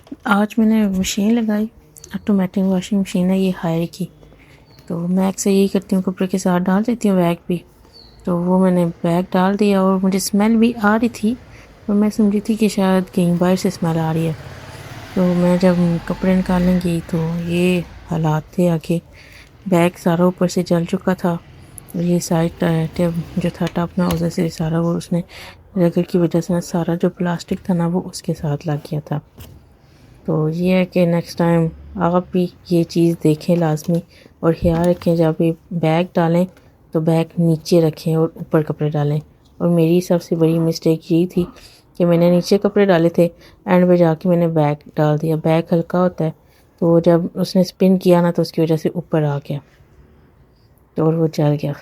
आज मैंने मशीन लगाई, ऑटोमेटिक वॉशिंग मशीन है ये हायर की। तो मैं अक्सर यही करती हूँ, कपड़े के साथ डाल देती हूँ बैग भी। तो वो मैंने बैग डाल दिया और मुझे स्मेल भी आ रही थी, और मैं समझी थी कि शायद कहीं बाहर से स्मेल आ रही है। तो मैं जब कपड़े निकालने गई तो ये हालात थे आगे। बैग सारा ऊपर से जल चुका था, और ये साइड टेप जो था टॉप ना, उधर से सारा वो उसने रगड़ की वजह से सारा जो प्लास्टिक था ना वो उसके साथ लग गया था। तो ये है कि नेक्स्ट टाइम आप भी ये चीज़ देखें लाजमी, और ख्याल रखें जब भी बैग डालें तो बैग नीचे रखें और ऊपर कपड़े डालें। और मेरी सबसे बड़ी मिस्टेक यही थी कि मैंने नीचे कपड़े डाले थे, एंड पे जाके मैंने बैग डाल दिया। बैग हल्का होता है, तो जब उसने स्पिन किया ना तो उसकी वजह से ऊपर आ गया, तो और वो जल गया।